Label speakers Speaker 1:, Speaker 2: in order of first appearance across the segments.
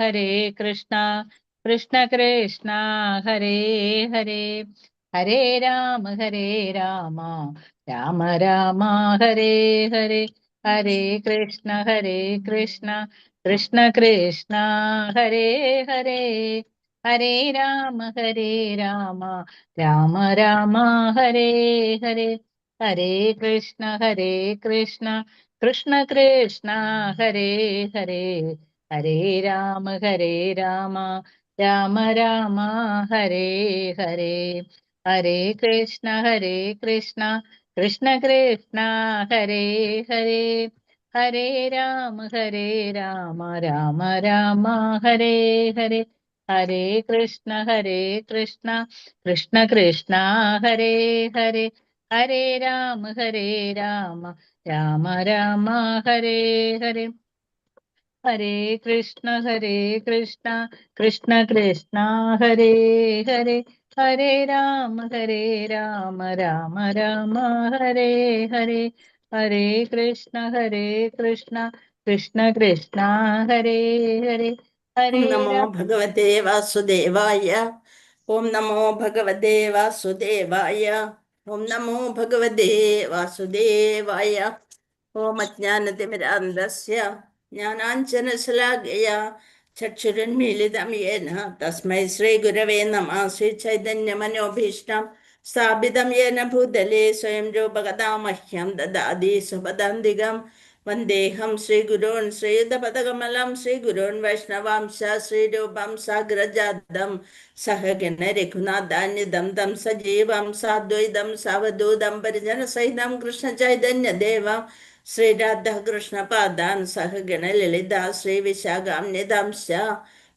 Speaker 1: ഹരേ കൃഷ്ണ കൃഷ്ണ കൃഷ്ണ ഹരേ ഹരേ ഹരേ രാമ രാമ രാമ ഹരേ ഹരേ ഹരേ കൃഷ്ണ കൃഷ്ണ കൃഷ്ണ ഹരേ ഹരേ ഹരേ രാമ രാമ രാമ ഹരേ ഹരേ ഹരേ കൃഷ്ണ കൃഷ്ണ കൃഷ്ണ കൃഷ്ണ ഹരേ ഹരേ ഹരേ രാമ രാമ രാമ ഹരേ ഹരേ ഹരേ കൃഷ്ണ കൃഷ്ണ കൃഷ്ണ കൃഷ്ണ ഹരേ ഹരേ ഹരേ രാമ രാമ രാമ ഹരേ ഹരേ ഹരേ കൃഷ്ണ കൃഷ്ണ കൃഷ്ണ കൃഷ്ണ ഹരേ ഹരേ ഹരേ രാമ രാമ രാമ ഹരേ ഹരേ ഹരേ കൃഷ്ണ കൃഷ്ണ കൃഷ്ണ കൃഷ്ണ ഹരേ ഹരേ ഹരേ രാമ രാമ രാമ ഹരേ ഹരേ ഹരേ കൃഷ്ണ കൃഷ്ണ കൃഷ്ണ കൃഷ്ണ ഹരേ ഹരേ
Speaker 2: ഓം
Speaker 1: ഹരേ
Speaker 2: നമോ
Speaker 1: രാമ
Speaker 2: ഭഗവതേ വാസുദേവായ. ഓം നമോ ഭഗവതേ വാസുദേവായ. ഓം നമോ ഭഗവതേ വാസുദേവായ. ഓം അജ്ഞാനതിമിരാന്ധസ്യ ജ്ഞാനാഞ്ജനശലാകയ ചക്ഷുരുന്മീലിതം യേന തസ്മൈ ശ്രീഗുരവേ നമഃ. ശ്രീചൈതന്യമനോഭീഷ്ടം സ്ഥാപിതം യേന ഭൂതലേ സ്വയം രൂപകഥാമഹ്യം ദദാതി സ്വപദാന്തികം. വന്ദേഹം ശ്രീഗുരോൻ ശ്രീയുതപദകമലം ശ്രീഗുരോൻ വൈഷ്ണവാംശ ശ്രീരൂപം സാഗ്രജാതം സഹഗണ രഘുനാഥാന്യതം തം സജീവം സാദ്വൈതം സാവധൂതം പരിജനസഹിതം കൃഷ്ണചൈതന്യദേവം ശ്രീരാധാകൃഷ്ണപാദാൻ സഹഗണ ലളിത ശ്രീവിശാഖാന്യതാംശ.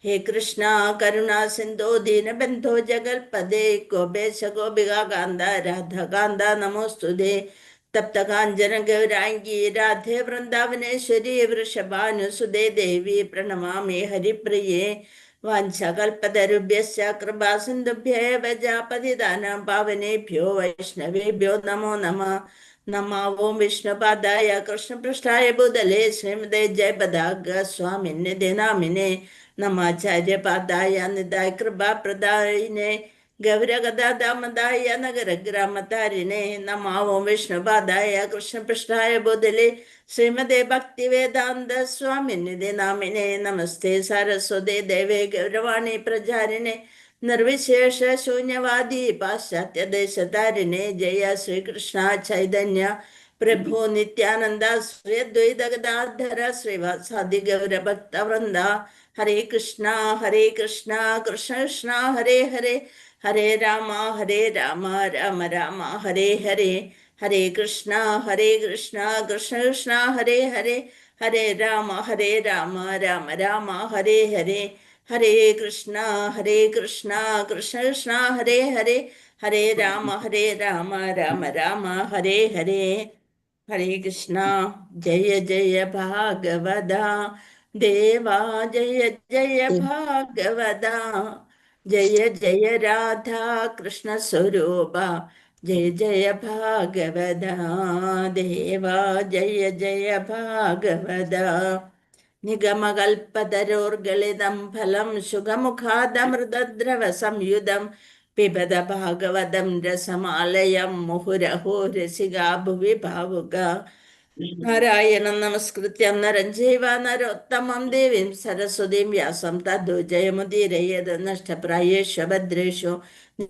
Speaker 2: ഹേ കൃഷ്ണ കരുണാ സിന്ധോ ദീനബന്ധോ ജഗൽപദേ ഗോപേശ ഗോപികാ കാന്ത രാധാകാന്ത നമോസ്തുതേ. തപ്ത കാഞ്ചന ഗൗരാംഗി രാധേ വൃന്ദാവനേശ്വരി വൃഷഭാനുസുതേ ദേവി പ്രണമാമി ഹരിപ്രിയേ. വാഞ്ചകൽപതരുഭ്യശ്ച കൃപാ സിന്ധുഭ്യേവ പതിതാനാം പാവനേഭ്യോ വൈഷ്ണവേഭ്യോ നമോ നമഃ. നമോ ഓം വിഷ്ണുപാദായ കൃഷ്ണപൃഷ്ഠായ ഭൂതലേ ശ്രീമതേ ജയപതാക സ്വാമിന്യതേ നാമിനെ നമാചാര്യപാദായ നിതായ കൃപാപ്രദായിനെ ഗൗരഗദാമതായ നഗരഗ്രാമതാരിണേ. നമോ ഓം വിഷ്ണുപാദായ കൃഷ്ണപൃഷ്ഠായ ഭൂതലേ ശ്രീമതേ ഭക്തിവേദാന്ത സ്വാമിനിധി നാമിനെ നമസ്തേ സരസ്വതേ ദേവേ ഗൗരവാണി പ്രചാരിണേ നിർവിശേഷ ശൂന്യവാദി പാശ്ചാത്യദേശതാരിണേ. ജയ ശ്രീകൃഷ്ണ ചൈതന്യ പ്രഭു നിത്യാനന്ദ ശ്രീ അദ്വൈത ഗദാധര ശ്രീവാസാദി ഗൗരഭക്തവൃന്ദ. ഹരേ കൃഷ്ണ കൃഷ്ണ കൃഷ്ണ ഹരേ ഹരേ ഹരേ രാമ രാമ രാമ ഹരേ ഹരേ. ഹരേ കൃഷ്ണ കൃഷ്ണ കൃഷ്ണ ഹരേ ഹരേ ഹരേ രാമ രാമ രാമ ഹരേ ഹരേ. ഹരേ കൃഷ്ണ കൃഷ്ണ കൃഷ്ണ ഹരേ ഹരേ ഹരേ രാമ രാമ രാമ ഹരേ ഹരേ. ഹരേ കൃഷ്ണ. ജയ ജയ ഭാഗവത ദേവാ ജയ ജയ ഭാഗവത. ജയ ജയ രാധാ കൃഷ്ണ സ്വരൂപ ജയ ജയ ഭാഗവത ദേവാ ജയ ജയ ഭാഗവത. നിഗമകൽപതരോർഗളിതം ഫലം സുഖമുഖാദമൃതദ്രവ സംയുതം പിബത ഭാഗവതം രസമാലയം മുഹുരഹോ രസികാ ഭുവി ഭാവുക. നാരായണം നമസ്കൃത്യം നരം ചൈവ നരോത്തമം ദേവീം സരസ്വതീം വ്യാസം തദ്ദോ ജയമുദീരയേത് നഷ്ടപ്രായേഷു ഭദ്രേഷു.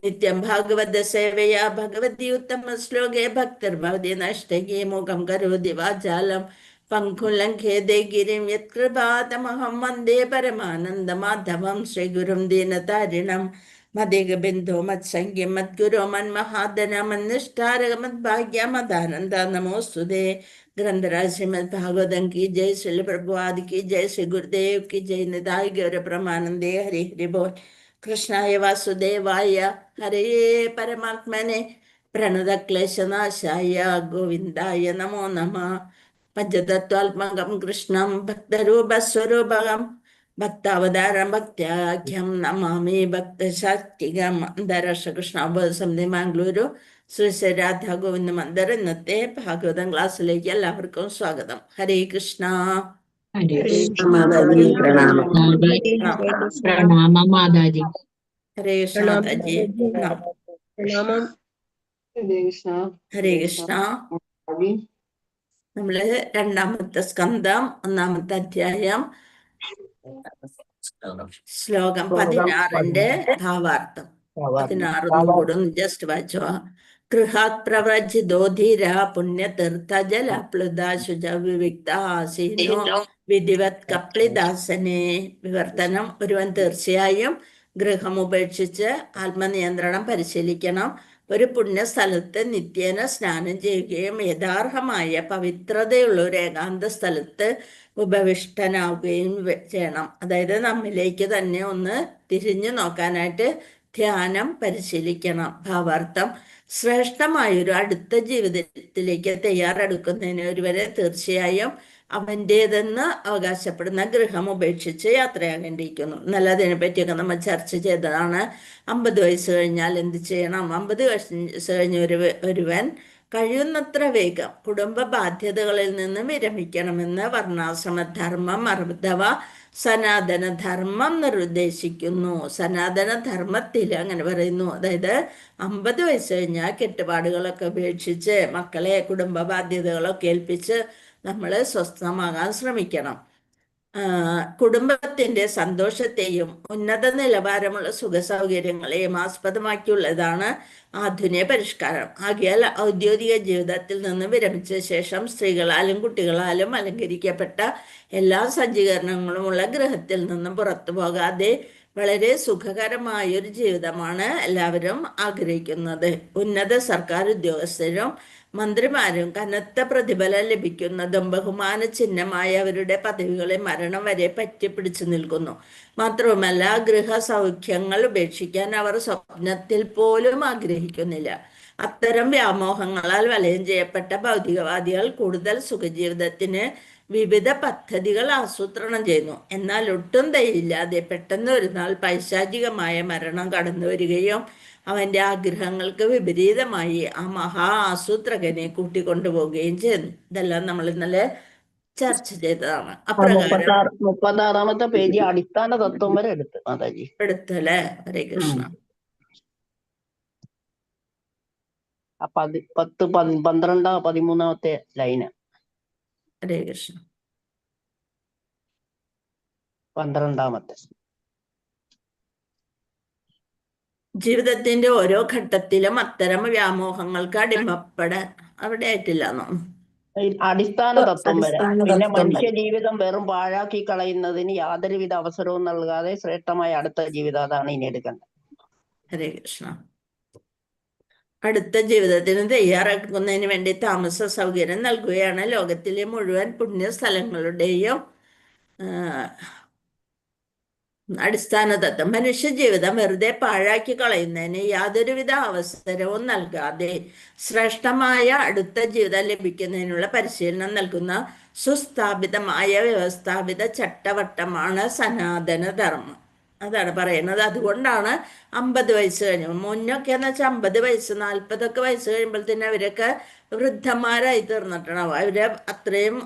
Speaker 2: നിത്യം ഭാഗവത സേവയാ ഭഗവതി ഉത്തമ ശ്ലോകേ ഭക്തിർഭവതി നഷ്ടകേ മുഖം കരോതി വാചാലം പങ്കുലംഘേദേ ഗിരിം യത്കൃപാതമഹം വന്ദേ പരമാനന്ദമാധവം ശ്രീഗുരും ദീനതാരിണം മദേകബിന്ദോ മത്സംഗ്യം മദ്ഗുരോ മന്മഹാദനമന്നിഷ്ഠാരകമദ്ഭാഗ്യമദാനന്ദ നമോസ്തുതേ. ग्रंथराज श्रीमद भागवतम की जय, श्री प्रभुपाद की जय, श्री गुरुदेव की जय. निताय गौर प्रमानंदे हरि हरि बोल. कृष्णाय वासुदेवाय हरे परमात्मने प्रणुद क्लेशनाशाय गोविंदाय नमो नमः. पंचतत्वात्मकं कृष्णं भक्तरूपस्वरूपकं ഭക്താവതാരം ഭക്ത്യാഖ്യം നമാമി ഭക്തശാക്തികം. അന്താരാഷ്ട്ര കൃഷ്ണാബോധ സമിതി മാംഗ്ലൂരു ശ്രീ ശ്രീ രാധാ ഗോവിന്ദ മന്ദിർ. ഇന്നത്തെ ഭാഗവതം ക്ലാസ്സിലേക്ക് എല്ലാവർക്കും സ്വാഗതം. ഹരേ കൃഷ്ണ.
Speaker 1: ഹരേ
Speaker 2: ഹരേ
Speaker 1: കൃഷ്ണ.
Speaker 2: മാതാജി പ്രണാമം.
Speaker 1: മാതാജി
Speaker 2: പ്രണാമം.
Speaker 1: പ്രണാമം മാതാജി.
Speaker 2: ഹരേ കൃഷ്ണ മാതാജി പ്രണാമം.
Speaker 3: പ്രണാമം. ഹരേ കൃഷ്ണ.
Speaker 2: ഹരേ കൃഷ്ണ. നമ്മള് രണ്ടാമത്തെ സ്കന്ധം 1-ാമത്തെ അധ്യായം ശ്ലോകം 16-ന്റെ ഭാവാർത്ഥം. 16 കൂടെ ഒന്ന് ജസ്റ്റ് വായിച്ചോ. ഗൃഹാത് പ്രവ്രജിതോ ധീര പുണ്യതീർത്ഥജലപ്ലുത ശുച വിവിക്ത ആസീനോ വിധിവത് കപ്ലിദാസനെ. വിവർത്തനം: ഒരുവൻ തീർച്ചയായും ഗൃഹം ഉപേക്ഷിച്ച് ആത്മനിയന്ത്രണം പരിശീലിക്കണം. ഒരു പുണ്യസ്ഥലത്ത് നിത്യേന സ്നാനം ചെയ്യുകയും യഥാർഹമായ പവിത്രതയുള്ള ഒരു ഏകാന്ത സ്ഥലത്ത് ഉപവിഷ്ടനാവുകയും ചെയ്യണം. അതായത് നമ്മിലേക്ക് തന്നെ ഒന്ന് തിരിഞ്ഞു നോക്കാനായിട്ട് ധ്യാനം പരിശീലിക്കണം. ഭാവാർത്ഥം: ശ്രേഷ്ഠമായൊരു അടുത്ത ജീവിതത്തിലേക്ക് തയ്യാറെടുക്കുന്നതിന് ഒരുവരെ തീർച്ചയായും അവൻ്റേതെന്ന് അവകാശപ്പെടുന്ന ഗൃഹം ഉപേക്ഷിച്ച് യാത്രയാകേണ്ടിയിരിക്കുന്നു. എന്നാൽ അതിനെപ്പറ്റിയൊക്കെ നമ്മൾ ചർച്ച ചെയ്തതാണ്. 50 വയസ്സ് കഴിഞ്ഞാൽ എന്ത് ചെയ്യണം? 50 വയസ്സ് കഴിഞ്ഞ ഒരുവൻ കഴിയുന്നത്ര വേഗം കുടുംബ ബാധ്യതകളിൽ നിന്ന് വിരമിക്കണമെന്ന് വർണ്ണാശ്രമധർമ്മം അഥവാ സനാതനധർമ്മം നിർദ്ദേശിക്കുന്നു. സനാതനധർമ്മത്തിൽ അങ്ങനെ പറയുന്നു. അതായത് 50 വയസ്സ് കഴിഞ്ഞാൽ കെട്ടുപാടുകളൊക്കെ ഉപേക്ഷിച്ച് മക്കളെ കുടുംബ ബാധ്യതകളൊക്കെ ഏൽപ്പിച്ച് നമ്മൾ സ്വസ്ഥമാകാൻ ശ്രമിക്കണം. കുടുംബത്തിന്റെ സന്തോഷത്തെയും ഉന്നത നിലവാരമുള്ള സുഖ സൗകര്യങ്ങളെയും ആസ്പദമാക്കിയുള്ളതാണ് ആധുനിക പരിഷ്കാരം. ആകയാൽ ഔദ്യോഗിക ജീവിതത്തിൽ നിന്ന് വിരമിച്ച ശേഷം സ്ത്രീകളാലും കുട്ടികളാലും അലങ്കരിക്കപ്പെട്ട എല്ലാ സജ്ജീകരണങ്ങളുമുള്ള ഗൃഹത്തിൽ നിന്നും പുറത്തു പോകാതെ വളരെ സുഖകരമായൊരു ജീവിതമാണ് എല്ലാവരും ആഗ്രഹിക്കുന്നത്. ഉന്നത സർക്കാർ ഉദ്യോഗസ്ഥരും മന്ത്രിമാരും കനത്ത പ്രതിഫലം ലഭിക്കുന്നതും ബഹുമാന ചിഹ്നമായ അവരുടെ പദവികളെ മരണം വരെ പറ്റിപ്പിടിച്ചു നിൽക്കുന്നു. മാത്രവുമല്ല, ഗൃഹസൗഖ്യങ്ങൾ ഉപേക്ഷിക്കാൻ അവർ സ്വപ്നത്തിൽ പോലും ആഗ്രഹിക്കുന്നില്ല. അത്തരം വ്യാമോഹങ്ങളാൽ വലയം ചെയ്യപ്പെട്ട ഭൗതികവാദികൾ കൂടുതൽ സുഖജീവിതത്തിന് വിവിധ പദ്ധതികൾ ആസൂത്രണം ചെയ്യുന്നു. എന്നാൽ ഒട്ടും ദയയില്ലാതെ പെട്ടെന്ന് ഒരു നാൾ പൈശാചികമായ മരണം കടന്നു വരികയും അവന്റെ ആഗ്രഹങ്ങൾക്ക് വിപരീതമായി ആ മഹാ ആസൂത്രകനെ കൂട്ടിക്കൊണ്ടുപോവുകയും ചെയ്യുന്നു. ഇതെല്ലാം നമ്മൾ ഇന്നലെ ചർച്ച ചെയ്തതാണ്. അപ്രകാരം
Speaker 3: 36-ാമത്തെ പേജ് അടിസ്ഥാന തത്വം വരെ എടുത്ത് മാതാജി
Speaker 2: എടുത്തല്ലേ? ഹരേ കൃഷ്ണ.
Speaker 3: 10, 12, 13-ാമത്തെ ലൈന്.
Speaker 2: ഹരേ കൃഷ്ണ.
Speaker 3: 12-ാമത്തെ.
Speaker 2: ജീവിതത്തിന്റെ ഓരോ ഘട്ടത്തിലും അത്തരം വ്യാമോഹങ്ങൾക്ക് അടിമപ്പെടാൻ അവിടെ ആയിട്ടില്ലെന്നോ?
Speaker 3: അടിസ്ഥാന തത്വം വരെ. പിന്നെ മനുഷ്യ ജീവിതം വെറും പാഴാക്കി കളയുന്നതിന് യാതൊരുവിധ അവസരവും നൽകാതെ ശ്രേഷ്ഠമായ അടുത്ത ജീവിതം, അതാണ് ഇനി എടുക്കേണ്ടത്.
Speaker 2: ഹരേ കൃഷ്ണ. അടുത്ത ജീവിതത്തിന് തയ്യാറാക്കുന്നതിന് വേണ്ടി താമസ സൗകര്യം നൽകുകയാണ് ലോകത്തിലെ മുഴുവൻ പുണ്യ സ്ഥലങ്ങളുടെയും അടിസ്ഥാന തത്വം. മനുഷ്യ ജീവിതം വെറുതെ പാഴാക്കി കളയുന്നതിന് യാതൊരുവിധ അവസരവും നൽകാതെ ശ്രേഷ്ഠമായ അടുത്ത ജീവിതം ലഭിക്കുന്നതിനുള്ള പരിശീലനം നൽകുന്ന സുസ്ഥാപിതമായ വ്യവസ്ഥാപിത ചട്ടവട്ടമാണ് സനാതനധർമ്മം. അതാണ് പറയുന്നത്. അതുകൊണ്ടാണ് 50 വയസ്സ് കഴിഞ്ഞു. മുന്നൊക്കെ എന്ന് വെച്ചാൽ 50 വയസ്സ് 40 വയസ്സ് കഴിയുമ്പോഴത്തേന് അവരൊക്കെ വൃദ്ധന്മാരായി തീർന്നിട്ടുണ്ടാവും. അവര് അത്രയും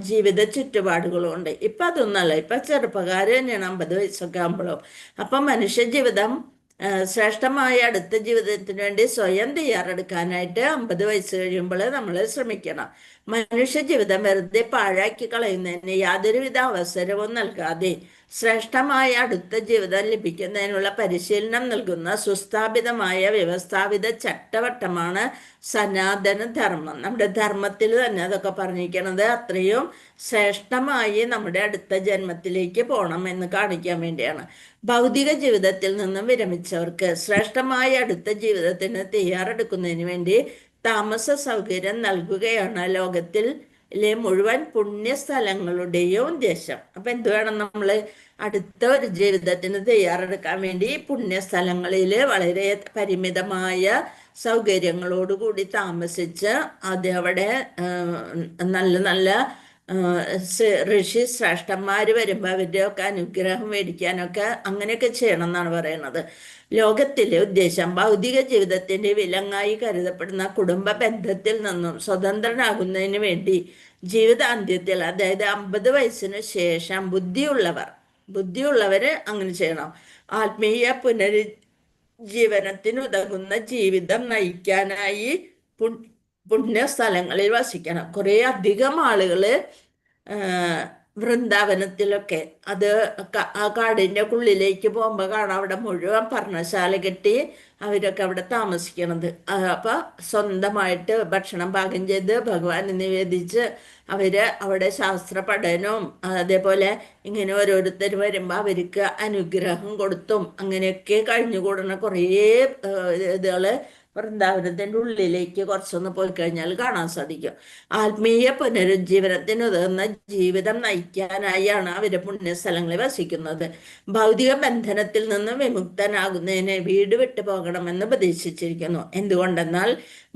Speaker 2: ജീവിത ചുറ്റുപാടുകളും ഉണ്ട്. ഇപ്പൊ അതൊന്നല്ല. ഇപ്പൊ ചെറുപ്പക്കാര് തന്നെയാണ് 50 വയസ്സൊക്കെ ആകുമ്പോഴും. അപ്പൊ മനുഷ്യ ജീവിതം ശ്രേഷ്ഠമായ അടുത്ത ജീവിതത്തിന് വേണ്ടി സ്വയം തയ്യാറെടുക്കാനായിട്ട് 50 വയസ്സ് കഴിയുമ്പോൾ നമ്മൾ ശ്രമിക്കണം. മനുഷ്യ ജീവിതം വെറുതെ പാഴാക്കി കളയുന്നതിന് യാതൊരുവിധ അവസരവും നൽകാതെ ശ്രേഷ്ഠമായ അടുത്ത ജീവിതം ലഭിക്കുന്നതിനുള്ള പരിശീലനം നൽകുന്ന സുസ്ഥാപിതമായ വ്യവസ്ഥാപിത ചട്ടവട്ടമാണ് സനാതനധർമ്മം. നമ്മുടെ ധർമ്മത്തിൽ തന്നെ അതൊക്കെ പറഞ്ഞിരിക്കുന്നത് അത്രയും ശ്രേഷ്ഠമായി നമ്മുടെ അടുത്ത ജന്മത്തിലേക്ക് പോകണം എന്ന് കാണിക്കാൻ വേണ്ടിയാണ്. ഭൗതിക ജീവിതത്തിൽ നിന്നും വിരമിച്ചവർക്ക് ശ്രേഷ്ഠമായ അടുത്ത ജീവിതത്തിന് തയ്യാറെടുക്കുന്നതിന് വേണ്ടി താമസ സൗകര്യം നൽകുകയാണ് ലോകത്തിലെ മുഴുവൻ പുണ്യസ്ഥലങ്ങളുടെയും ഉദ്ദേശം. അപ്പൊ എന്ത് വേണം? നമ്മൾ അടുത്ത ഒരു ജീവിതത്തിന് തയ്യാറെടുക്കാൻ വേണ്ടി പുണ്യസ്ഥലങ്ങളിൽ വളരെ പരിമിതമായ സൗകര്യങ്ങളോടുകൂടി താമസിച്ച് അവിടെ നല്ല നല്ല ഋഷി ശ്രേഷ്ഠന്മാര് വരുമ്പോൾ അവരുടെയൊക്കെ അനുഗ്രഹം മേടിക്കാനൊക്കെ അങ്ങനെയൊക്കെ ചെയ്യണം എന്നാണ് പറയുന്നത്. ലോകത്തിലെ ഉദ്ദേശം ഭൗതിക ജീവിതത്തിന്റെ വിലങ്ങായി കരുതപ്പെടുന്ന കുടുംബ ബന്ധത്തിൽ നിന്നും സ്വതന്ത്രനാകുന്നതിന് വേണ്ടി ജീവിതാന്ത്യത്തിൽ, അതായത് 50 വയസ്സിന് ശേഷം ബുദ്ധിയുള്ളവര് അങ്ങനെ ചെയ്യണം. ആത്മീയ പുനരുജ്ജീവനത്തിന് ഉതകുന്ന ജീവിതം നയിക്കാനായി പുണ്യ സ്ഥലങ്ങളിൽ വസിക്കണം. കുറെ അധികം ആളുകള് വൃന്ദാവനത്തിലൊക്കെ അത് ആ കാടിന്റെ ഉള്ളിലേക്ക് പോകുമ്പോ കാണാം, അവിടെ മുഴുവൻ പർണശാല കെട്ടി അവരൊക്കെ അവിടെ താമസിക്കണത്. അപ്പൊ സ്വന്തമായിട്ട് ഭക്ഷണം പാകം ചെയ്ത് ഭഗവാന് നിവേദിച്ച് അവര് അവിടെ ശാസ്ത്ര പഠനവും അതേപോലെ ഇങ്ങനെ ഓരോരുത്തർ വരുമ്പോ അവർക്ക് അനുഗ്രഹം കൊടുത്തും അങ്ങനെയൊക്കെ കഴിഞ്ഞുകൂടുന്ന കുറേ ഇതുകള് വൃന്ദാവനത്തിന്റെ ഉള്ളിലേക്ക് കുറച്ചൊന്ന് പോയി കഴിഞ്ഞാൽ കാണാൻ സാധിക്കും. ആത്മീയ പുനരുജ്ജീവനത്തിന് ഉതകുന്ന ജീവിതം നയിക്കാനായാണ് അവര് പുണ്യസ്ഥലങ്ങളിൽ വസിക്കുന്നത്. ഭൗതിക ബന്ധനത്തിൽ നിന്ന് വിമുക്തനാകുന്നതിന് വീട് വിട്ടു പോകണമെന്ന് ഉപദേശിച്ചിരിക്കുന്നു. എന്തുകൊണ്ടെന്നാൽ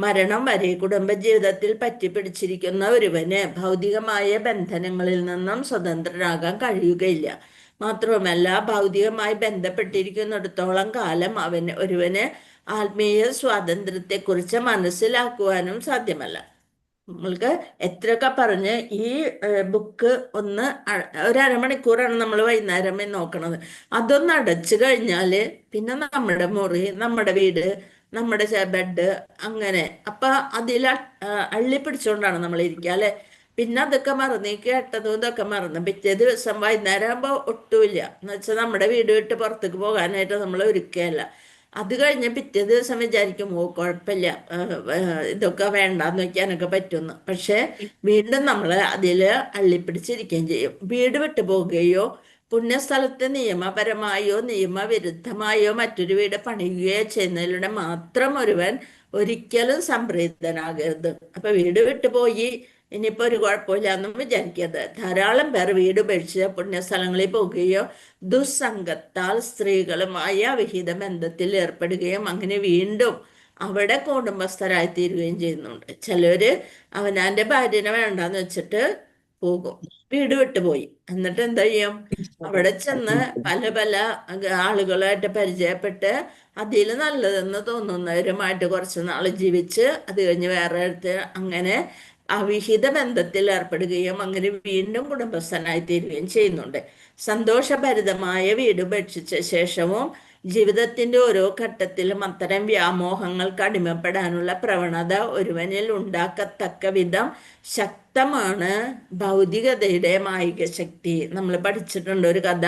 Speaker 2: മരണം വരെ കുടുംബജീവിതത്തിൽ പറ്റിപ്പിടിച്ചിരിക്കുന്ന ഒരുവന് ഭൗതികമായ ബന്ധനങ്ങളിൽ നിന്നും സ്വതന്ത്രനാകാൻ കഴിയുകയില്ല. മാത്രവുമല്ല, ഭൗതികമായി ബന്ധപ്പെട്ടിരിക്കുന്നിടത്തോളം കാലം ഒരുവന് ആത്മീയ സ്വാതന്ത്ര്യത്തെക്കുറിച്ച് മനസ്സിലാക്കുവാനും സാധ്യമല്ല. നമ്മൾക്ക് എത്രയൊക്കെ പറഞ്ഞ് ഈ ബുക്ക് ഒരു അരമണിക്കൂറാണ് നമ്മൾ വൈകുന്നേരം നോക്കണത്. അതൊന്ന് അടച്ചു കഴിഞ്ഞാല് പിന്നെ നമ്മുടെ മുറി, നമ്മുടെ വീട്, നമ്മുടെ ബെഡ്, അങ്ങനെ അപ്പൊ അതിൽ അള്ളി പിടിച്ചുകൊണ്ടാണ് നമ്മൾ ഇരിക്കുക അല്ലെ. പിന്നെ അതൊക്കെ മറന്ന് കേട്ടതും ഇതൊക്കെ മറന്ന് പിറ്റേ ദിവസം വൈകുന്നേരം ആകുമ്പോ ഒട്ടുമില്ല. എന്ന് വെച്ചാൽ നമ്മുടെ വീട് വിട്ട് പുറത്തേക്ക് പോകാനായിട്ട് നമ്മൾ ഒരുക്കുകയല്ല. അത് കഴിഞ്ഞ് പിറ്റേ ദിവസം വിചാരിക്കും, ഓ കുഴപ്പമില്ല, ഇതൊക്കെ വേണ്ടാന്ന് വെക്കാനൊക്കെ പറ്റുമെന്ന്. പക്ഷെ വീണ്ടും നമ്മൾ അതില് അള്ളിപ്പിടിച്ചിരിക്കുകയും ചെയ്യും. വീട് വിട്ടു പോകുകയോ പുണ്യസ്ഥലത്ത് നിയമപരമായോ നിയമവിരുദ്ധമായോ മറ്റൊരു വീട് പണിയുകയോ ചെയ്യുന്നതിലൂടെ മാത്രം ഒരുവൻ ഒരിക്കലും സംപ്രീതനാകരുത്. അപ്പൊ വീട് വിട്ടുപോയി ഇനിയിപ്പോ ഒരു കുഴപ്പമില്ല എന്നും വിചാരിക്കരുത്. ധാരാളം പേർ വീട് ഉപേക്ഷിച്ച് പുണ്യസ്ഥലങ്ങളിൽ പോകുകയോ ദുസ്സംഗത്താൽ സ്ത്രീകളുമായി അവിഹിത ബന്ധത്തിൽ ഏർപ്പെടുകയും അങ്ങനെ വീണ്ടും അവിടെ കുടുംബസ്ഥരായി തീരുകയും ചെയ്യുന്നുണ്ട്. ചിലര് അവനാന്റെ ഭാര്യനെ വേണ്ടാന്ന് വെച്ചിട്ട് പോകും, വീട് വിട്ടുപോയി. എന്നിട്ട് എന്താ ചെയ്യും? അവിടെ ചെന്ന് പല പല ആളുകളായിട്ട് പരിചയപ്പെട്ട് അതിൽ നല്ലതെന്ന് തോന്നുന്നവരുമായിട്ട് കുറച്ച് നാൾ ജീവിച്ച് അത് കഴിഞ്ഞ് വേറെ അടുത്ത് അങ്ങനെ അവിഹിത ബന്ധത്തിൽ ഏർപ്പെടുകയും അങ്ങനെ വീണ്ടും കുടുംബസ്ഥനായി തീരുകയും ചെയ്യുന്നുണ്ട്. സന്തോഷഭരിതമായ വീട് ഉപേക്ഷിച്ച ശേഷവും ജീവിതത്തിന്റെ ഓരോ ഘട്ടത്തിലും അത്തരം വ്യാമോഹങ്ങൾക്ക് അടിമപ്പെടാനുള്ള പ്രവണത ഒരുവനിൽ ഉണ്ടാക്കത്തക്ക വിധം ശക്തമാണ് ഭൗതികതയുടെ മായിക ശക്തി. നമ്മൾ പഠിച്ചിട്ടുണ്ട് ഒരു കഥ,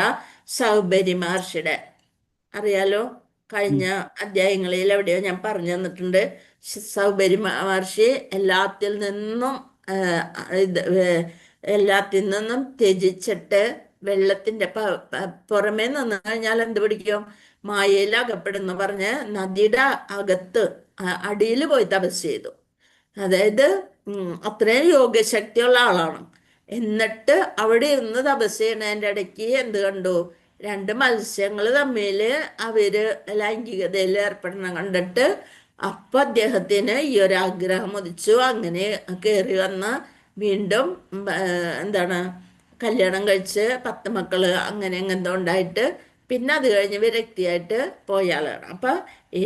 Speaker 2: സൗബരി മഹർഷിയുടെ. അറിയാലോ, കഴിഞ്ഞ അധ്യായങ്ങളിൽ എവിടെയോ ഞാൻ പറഞ്ഞു തന്നിട്ടുണ്ട്. സൗബരി മഹർഷി എല്ലാത്തിൽ നിന്നും ത്യജിച്ചിട്ട് വെള്ളത്തിന്റെ പുറമേ നിന്ന് കഴിഞ്ഞാൽ എന്ത് പിടിക്കും? മായയിൽ അകപ്പെടുന്നു പറഞ്ഞ് നദിയുടെ അകത്ത് അടിയിൽ പോയി തപസ് ചെയ്തു. അതായത് അത്രയും യോഗശക്തിയുള്ള ആളാണ്. എന്നിട്ട് അവിടെ ഇരുന്ന് തപസ് ചെയ്യണതിൻ്റെ ഇടയ്ക്ക് എന്ത് കണ്ടു? 2 മത്സ്യങ്ങൾ തമ്മിൽ അവര് ലൈംഗികതയിൽ ഏർപ്പെടണം കണ്ടിട്ട് അപ്പൊ അദ്ദേഹത്തിന് ഈ ഒരു ആഗ്രഹം ഉദിച്ചു. അങ്ങനെ കയറി വന്ന് വീണ്ടും കല്യാണം കഴിച്ച് 10 മക്കള് അങ്ങനെ എന്തോ ഉണ്ടായിട്ട് പിന്നെ അത് കഴിഞ്ഞ് വിരക്തിയായിട്ട് പോയ ആളാണ്. അപ്പൊ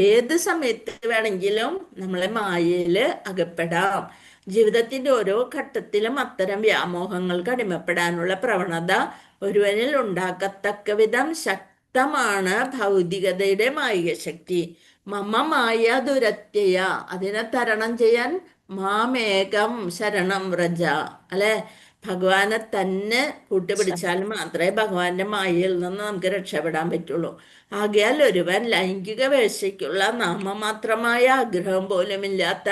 Speaker 2: ഏത് സമയത്ത് വേണമെങ്കിലും നമ്മളെ മായയില് അകപ്പെടാം. ജീവിതത്തിന്റെ ഓരോ ഘട്ടത്തിലും അത്തരം വ്യാമോഹങ്ങൾക്ക് അടിമപ്പെടാനുള്ള പ്രവണത ഒരുവനിൽ ഉണ്ടാക്കത്തക്ക വിധം ശക്തമാണ് ഭൗതികതയുടെ മായിക ശക്തി. മമ മായ ദുരത്യയ, അതിനെ തരണം ചെയ്യാൻ മാമേകം ശരണം വ്രജ, അല്ലെ. ഭഗവാനെ തന്നെ കൂട്ടുപിടിച്ചാൽ മാത്രമേ ഭഗവാന്റെ മായയിൽ നിന്ന് നമുക്ക് രക്ഷപ്പെടാൻ പറ്റുള്ളൂ. ആകയാൽ ഒരുവൻ ലൈംഗിക വേഴ്ചയ്ക്കുള്ള നാമമാത്രമായ ആഗ്രഹം പോലുമില്ലാത്ത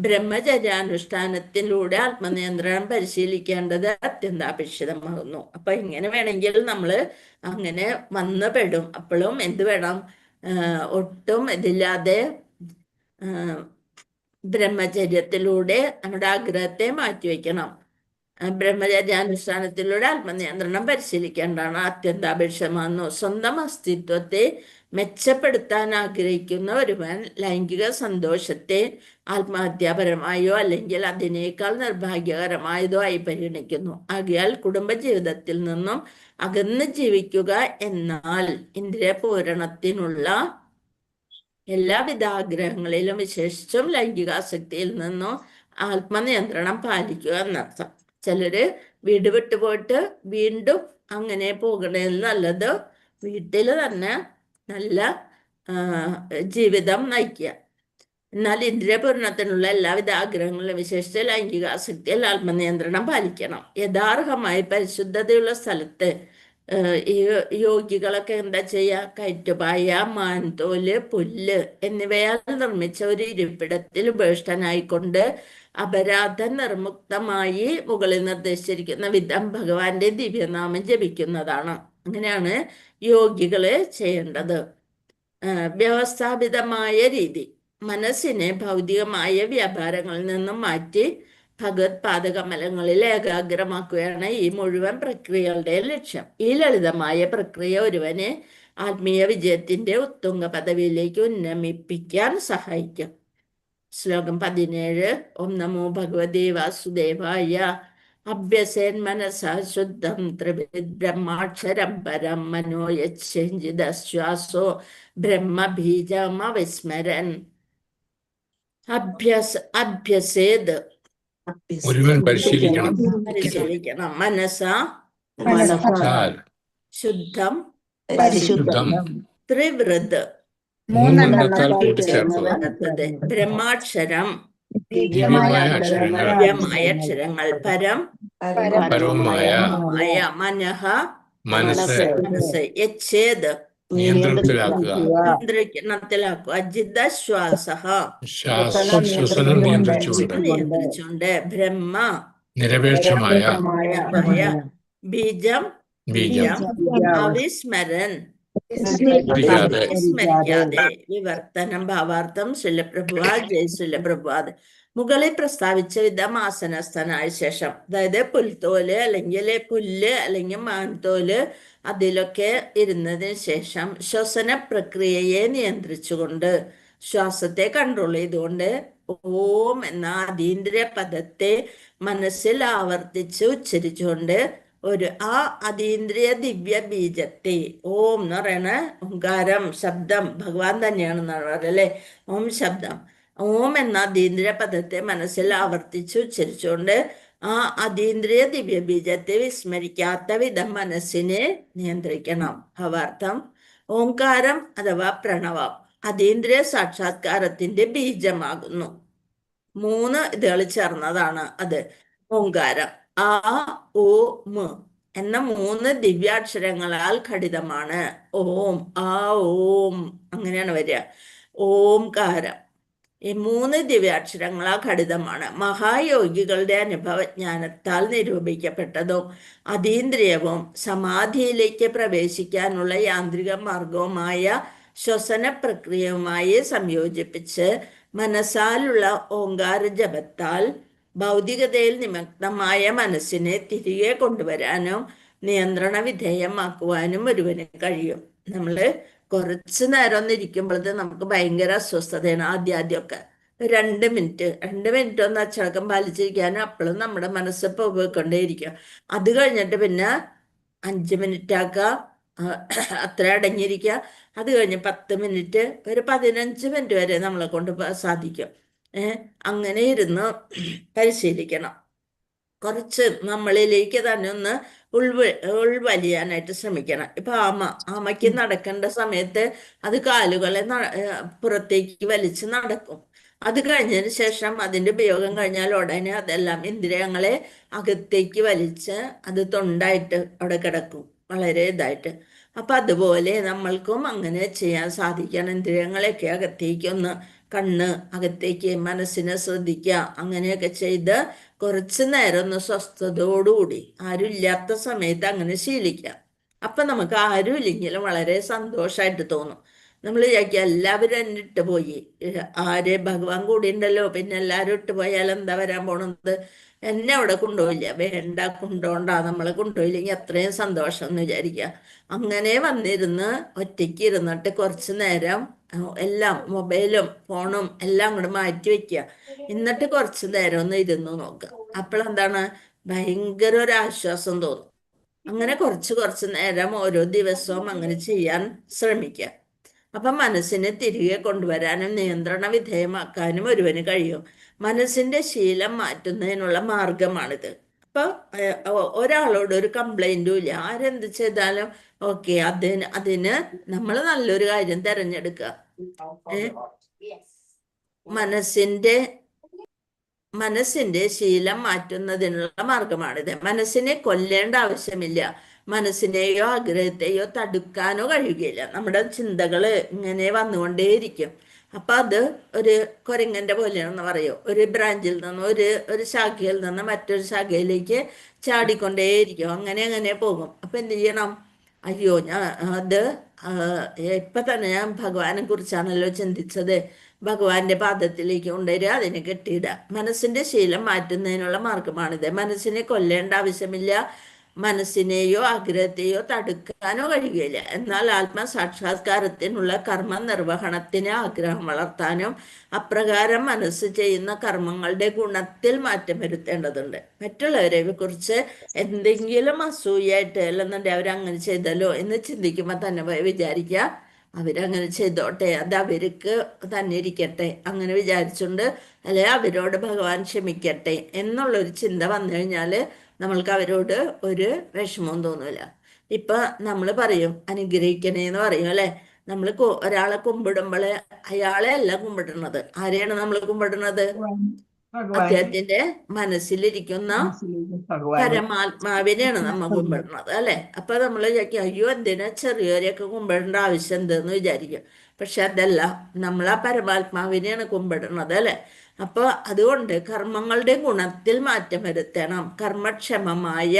Speaker 2: ബ്രഹ്മചര്യാനുഷ്ഠാനത്തിലൂടെ ആത്മനിയന്ത്രണം പരിശീലിക്കേണ്ടത് അത്യന്താപേക്ഷിതമാകുന്നു. അപ്പൊ ഇങ്ങനെ വേണമെങ്കിൽ നമ്മൾ അങ്ങനെ വന്നു പെടും. അപ്പോഴും എന്ത് വേണം? ഒട്ടും ഇതില്ലാതെ ബ്രഹ്മചര്യത്തിലൂടെ നമ്മുടെ ആഗ്രഹത്തെ മാറ്റിവെക്കണം. ബ്രഹ്മചര്യാനുഷ്ഠാനത്തിലൂടെ ആത്മനിയന്ത്രണം പരിശീലിക്കേണ്ടതാണ് അത്യന്താപേക്ഷിതമാകുന്നു. സ്വന്തം അസ്തിത്വത്തെ മെച്ചപ്പെടുത്താൻ ആഗ്രഹിക്കുന്ന ഒരുവൻ ലൈംഗിക സന്തോഷത്തെ ആത്മഹത്യാപരമായോ അല്ലെങ്കിൽ അതിനേക്കാൾ നിർഭാഗ്യകരമായതോ ആയി പരിഗണിക്കുന്നു. ആകയാൽ കുടുംബജീവിതത്തിൽ നിന്നും അകന്ന് ജീവിക്കുക എന്നാൽ ഇന്ദ്രിയ പൂരണത്തിനുള്ള എല്ലാവിധ ആഗ്രഹങ്ങളിലും വിശേഷിച്ചും ലൈംഗികാസക്തിയിൽ നിന്നും ആത്മനിയന്ത്രണം പാലിക്കുക എന്നർത്ഥം. ചിലര് വീട് വിട്ടു പോയിട്ട് വീണ്ടും അങ്ങനെ പോകണേൽ നല്ലത് വീട്ടിൽ തന്നെ നല്ല ജീവിതം നയിക്കുക. എന്നാൽ ഇന്ദ്രിയപൂരണത്തിനുള്ള എല്ലാവിധ ആഗ്രഹങ്ങളും വിശേഷിച്ച് ലൈംഗിക ആസക്തിയിൽ ആത്മനിയന്ത്രണം പാലിക്കണം. യഥാർഹമായി പരിശുദ്ധതയുള്ള സ്ഥലത്ത് ഈ യോഗികളൊക്കെ എന്താ ചെയ്യുക? കയറ്റുപായ, മാൻതോല്, പുല്ല് എന്നിവയാൽ നിർമ്മിച്ച ഒരു ഇരിപ്പിടത്തിൽ ഉപേഷ്ടനായിക്കൊണ്ട് അപരാധ നിർമുക്തമായി മുകളിൽ നിർദ്ദേശിച്ചിരിക്കുന്ന വിധം ഭഗവാന്റെ ദിവ്യനാമം ജപിക്കുന്നതാണ്. അങ്ങനെയാണ് യോഗികള് ചെയ്യേണ്ടത്. വ്യവസ്ഥാപിതമായ രീതി മനസ്സിനെ ഭൗതികമായ വ്യാപാരങ്ങളിൽ നിന്നും മാറ്റി ഭഗവത് പാദകമലങ്ങളിൽ ഏകാഗ്രമാക്കുകയാണ് ഈ മുഴുവൻ പ്രക്രിയകളുടെ ലക്ഷ്യം. ഈ ലളിതമായ പ്രക്രിയ ഒരുവനെ ആത്മീയ വിജയത്തിന്റെ ഉത്തുംഗ പദവിയിലേക്ക് ഉന്നമിപ്പിക്കാൻ സഹായിക്കും. ശ്ലോകം 17. ഓം നമോ ഭഗവതേ വാസുദേവായ. അഭ്യസേൻ മനസാ ശുദ്ധം ത്രിവിദ് ബ്രഹ്മാക്ഷരം പരം മനോ യശ്ചിദശ്വാസോ ബ്രഹ്മബീജമവിസ്മരൻ. അഭ്യസേത്
Speaker 4: ഒരുവൻ പരിശീലിക്കണം.
Speaker 2: മനസാ
Speaker 4: മനസ്സാൽ
Speaker 2: ശുദ്ധം
Speaker 3: പരിശുദ്ധം
Speaker 2: ത്രിവൃത്
Speaker 4: മൂന്നെണ്ണത്താൽ കൂട്ടിച്ചേർത്തത്
Speaker 2: ബ്രഹ്മാക്ഷരം
Speaker 4: ദിവ്യമായ അക്ഷരങ്ങൾ
Speaker 2: ദിവ്യമായ അക്ഷരങ്ങൾ പരം
Speaker 4: പരവുമായ
Speaker 2: മനഃ
Speaker 4: മനസ്സ്
Speaker 2: മനസ്സ് യച്ഛേദ്
Speaker 4: നിയന്ത്രണത്തിലാക്കുക.
Speaker 2: നിയന്ത്രണത്തിലാക്കുക. ജിദ്ശ്വാസ
Speaker 4: ശ്വസനം
Speaker 2: നിയന്ത്രിച്ചുകൊണ്ട് ബ്രഹ്മ
Speaker 4: നിരപേക്ഷമായ
Speaker 2: ബീജം
Speaker 4: ബീജം
Speaker 2: അവിസ്മരൻ
Speaker 4: സ്മരിക്കാതെ
Speaker 2: സ്മരിക്കാതെ. വിവർത്തനം ഭാവാർത്ഥം ശിലപ്രഭുവാദ് ജയ ശിലപ്രഭുവാദ്. മുകളിൽ പ്രസ്താവിച്ച വിധം ആസനസ്ഥനായ ശേഷം, അതായത് പുൽത്തോല് അല്ലെങ്കിൽ പുല്ല് അല്ലെങ്കിൽ മാൻതോല് അതിലൊക്കെ ഇരുന്നതിന് ശേഷം ശ്വസന പ്രക്രിയയെ നിയന്ത്രിച്ചുകൊണ്ട് ശ്വാസത്തെ കൺട്രോൾ ചെയ്തുകൊണ്ട് ഓം എന്ന അതീന്ദ്രിയ പദത്തെ മനസ്സിൽ ആവർത്തിച്ച് ഉച്ചരിച്ചുകൊണ്ട് ആ അതീന്ദ്രിയ ദിവ്യ ബീജത്തെ ഓം എന്ന് പറയണ ഓംകാരം ശബ്ദം ഭഗവാൻ തന്നെയാണെന്നാണ് പറയല്ലേ. ഓം ശബ്ദം ഓം എന്ന അതീന്ദ്രിയ പദത്തെ മനസ്സിൽ ആവർത്തിച്ച് ഉച്ചരിച്ചുകൊണ്ട് ആ അതീന്ദ്രിയ ദിവ്യ ബീജത്തെ വിസ്മരിക്കാത്ത വിധം മനസ്സിനെ നിയന്ത്രിക്കണം. ഭാവാർത്ഥം ഓംകാരം അഥവാ പ്രണവം അതീന്ദ്രിയ സാക്ഷാത്കാരത്തിന്റെ ബീജമാകുന്നു. 3 ഇതുകൾ ചേർന്നതാണ് അത് ഓംകാരം. ആ ഓ മ എന്ന 3 ദിവ്യാക്ഷരങ്ങളാൽ ഘടിതമാണ് ഓം. ആ ഓം അങ്ങനെയാണ് വരിക. ഓംകാരം ഈ 3 ദിവ്യാക്ഷരങ്ങളാൽ ഘടിതമാണ്. മഹായോഗികളുടെ അനുഭവജ്ഞാനത്താൽ നിരൂപിക്കപ്പെട്ടതും അതീന്ദ്രിയവും സമാധിയിലേക്ക് പ്രവേശിക്കാനുള്ള യാന്ത്രിക മാർഗവുമായ ശ്വസന പ്രക്രിയയുമായി സംയോജിപ്പിച്ച് മനസ്സാലുള്ള ഓങ്കാര ജപത്താൽ ഭൗതികതയിൽ നിമഗ്നമായ മനസ്സിനെ തിരികെ കൊണ്ടുവരാനും നിയന്ത്രണ വിധേയമാക്കുവാനും ഒരുവന് കഴിയും. നമ്മള് കുറച്ചു നേരം ഒന്നിരിക്കുമ്പോഴത് നമുക്ക് ഭയങ്കര അസ്വസ്ഥതയാണ്. ആദ്യമൊക്കെ 2 മിനിറ്റ് ഒന്ന് അച്ചടക്കം പാലിച്ചിരിക്കാനും അപ്പോഴും നമ്മുടെ മനസ്സ് പോയിക്കൊണ്ടേയിരിക്കുക. അത് കഴിഞ്ഞിട്ട് പിന്നെ 5 മിനിറ്റ് ആക്കുക, അത്ര അടങ്ങിയിരിക്കുക. അത് കഴിഞ്ഞ് 10 മിനിറ്റ്, ഒരു 15 മിനിറ്റ് വരെ നമ്മളെ കൊണ്ട് സാധിക്കും. അങ്ങനെ ഇരുന്ന് പരിശീലിക്കണം. കുറച്ച് നമ്മളിലേക്ക് തന്നെ ഒന്ന് ഉൾവലിയാനായിട്ട് ശ്രമിക്കണം. ഇപ്പൊ ആമയ്ക്ക് നടക്കേണ്ട സമയത്ത് അത് കാലുകളെ പുറത്തേക്ക് വലിച്ച് നടക്കും. അത് കഴിഞ്ഞതിന് ശേഷം അതിന്റെ ഉപയോഗം കഴിഞ്ഞാൽ ഉടനെ അതെല്ലാം ഇന്ദ്രിയങ്ങളെ അകത്തേക്ക് വലിച്ച് അത് തൊണ്ടായിട്ട് അവിടെ കിടക്കും, വളരെ ഇതായിട്ട്. അപ്പൊ അതുപോലെ നമ്മൾക്കും അങ്ങനെ ചെയ്യാൻ സാധിക്കണം. ഇന്ദ്രിയങ്ങളെയൊക്കെ അകത്തേക്ക് ഒന്ന് കണ്ണ് അകത്തേക്ക് മനസ്സിനെ ശ്രദ്ധിക്കുക. അങ്ങനെയൊക്കെ ചെയ്ത് കുറച്ചു നേരം ഒന്ന് സ്വസ്ഥതയോടുകൂടി ആരും ഇല്ലാത്ത സമയത്ത് അങ്ങനെ ശീലിക്കുക. അപ്പൊ നമുക്ക് ആരും ഇല്ലെങ്കിലും വളരെ സന്തോഷമായിട്ട് തോന്നും. നമ്മൾ വിചാരിക്കുക എല്ലാവരും എന്നെ ഇട്ട് പോയി, ആര് ഭഗവാൻ കൂടി ഉണ്ടല്ലോ, പിന്നെ എല്ലാവരും ഇട്ട് പോയാൽ എന്താ വരാൻ പോണത്? എന്നെ അവിടെ കൊണ്ടുപോയില്ല, വേണ്ട കൊണ്ടോണ്ടാ, നമ്മളെ കൊണ്ടുപോയില്ലെങ്കിൽ അത്രയും സന്തോഷം എന്ന് വിചാരിക്കുക. അങ്ങനെ വന്നിരുന്ന് ഒറ്റയ്ക്ക് ഇരുന്നിട്ട് കുറച്ചു നേരം എല്ലാം മൊബൈലും ഫോണും എല്ലാം കൂടെ മാറ്റി വെക്കുക. എന്നിട്ട് കുറച്ചു നേരം ഒന്ന് ഇരുന്ന് നോക്കുക. അപ്പോഴെന്താണ് ഭയങ്കര ഒരു ആശ്വാസം തോന്നും. അങ്ങനെ കുറച്ച് നേരം ഓരോ ദിവസവും അങ്ങനെ ചെയ്യാൻ ശ്രമിക്കുക. അപ്പം മനസ്സിനെ തിരികെ കൊണ്ടുവരാനും നിയന്ത്രണ വിധേയമാക്കാനും ഒരുവന് കഴിയും. മനസ്സിന്റെ ശീലം മാറ്റുന്നതിനുള്ള മാർഗമാണിത്. അപ്പൊ അപ്പൊ ഒരാളോട് ഒരു കംപ്ലൈന്റും ഇല്ല. ആരെന്ത് ചെയ്താലും ഓക്കെ, അതിന് നമ്മൾ നല്ലൊരു കാര്യം തിരഞ്ഞെടുക്കുക. മനസ്സിന്റെ ശീലം മാറ്റുന്നതിനുള്ള മാർഗമാണിത്. മനസ്സിനെ കൊല്ലേണ്ട ആവശ്യമില്ല. മനസ്സിനെയോ ആഗ്രഹത്തെയോ തടുക്കാനോ കഴിയുകയില്ല. നമ്മുടെ ചിന്തകള് ഇങ്ങനെ വന്നുകൊണ്ടേയിരിക്കും. അപ്പൊ അത് ഒരു കുരങ്ങന്റെ പോലെയാണെന്ന് പറയും. ഒരു ബ്രാഞ്ചിൽ നിന്ന് ഒരു ശാഖയിൽ നിന്ന് മറ്റൊരു ശാഖയിലേക്ക് ചാടിക്കൊണ്ടേയിരിക്കും. അങ്ങനെ പോകും. അപ്പൊ എന്ത് ചെയ്യണം? അയ്യോ, അത് ഇപ്പൊ തന്നെ ഞാൻ ഭഗവാനെ കുറിച്ചാണല്ലോ ചിന്തിച്ചത്. ഭഗവാന്റെ പാദത്തിലേക്ക് കൊണ്ടുവരിക, അതിനെ കെട്ടിയിടുക. മനസ്സിന്റെ ശീലം മാറ്റുന്നതിനുള്ള മാർഗമാണിത്. മനസ്സിനെ കൊല്ലേണ്ട ആവശ്യമില്ല. മനസ്സിനെയോ ആഗ്രഹത്തെയോ തടുക്കാനോ കഴിയുകയില്ല. എന്നാൽ ആത്മസാക്ഷാത്കാരത്തിനുള്ള കർമ്മ നിർവഹണത്തിന് ആഗ്രഹം വളർത്താനും അപ്രകാരം മനസ്സ് ചെയ്യുന്ന കർമ്മങ്ങളുടെ ഗുണത്തിൽ മാറ്റം വരുത്തേണ്ടതുണ്ട്. മറ്റുള്ളവരെ കുറിച്ച് എന്തെങ്കിലും അസൂയായിട്ട് അല്ലെന്നുണ്ടെങ്കിൽ അവരങ്ങനെ ചെയ്തല്ലോ എന്ന് ചിന്തിക്കുമ്പോൾ തന്നെ വിചാരിക്കുക, അവരങ്ങനെ ചെയ്തോട്ടെ, അത് അവർക്ക് തന്നെ ഇരിക്കട്ടെ, അങ്ങനെ വിചാരിച്ചുകൊണ്ട് അല്ലെ അവരോട് ഭഗവാൻ ക്ഷമിക്കട്ടെ എന്നുള്ളൊരു ചിന്ത വന്നു കഴിഞ്ഞാൽ നമ്മൾക്ക് അവരോട് ഒരു വിഷമവും തോന്നില്ല. ഇപ്പൊ നമ്മൾ പറയും അനുഗ്രഹിക്കണേന്ന് പറയും അല്ലെ. നമ്മൾ ഒരാളെ കുമ്പിടുമ്പോൾ അയാളെ അല്ല കുമ്പിടുന്നത്. ആരെയാണ് നമ്മൾ കുമ്പിടുന്നത്? അദ്ദേഹത്തിന്റെ മനസ്സിലിരിക്കുന്ന പരമാത്മാവിനെയാണ് നമ്മൾ കുമ്പിടുന്നത് അല്ലെ. അപ്പൊ നമ്മൾ വിചാരിക്കും അയ്യോ എന്തിനാ ചെറിയവരെയൊക്കെ കുമ്പിടേണ്ട ആവശ്യം എന്തെന്ന് വിചാരിക്കും. പക്ഷെ അതല്ല, നമ്മൾ ആ പരമാത്മാവിനെയാണ് കുമ്പിടുന്നത് അല്ലെ. അപ്പൊ അതുകൊണ്ട് കർമ്മങ്ങളുടെ ഗുണത്തിൽ മാറ്റം വരുത്തണം. കർമ്മക്ഷമമായ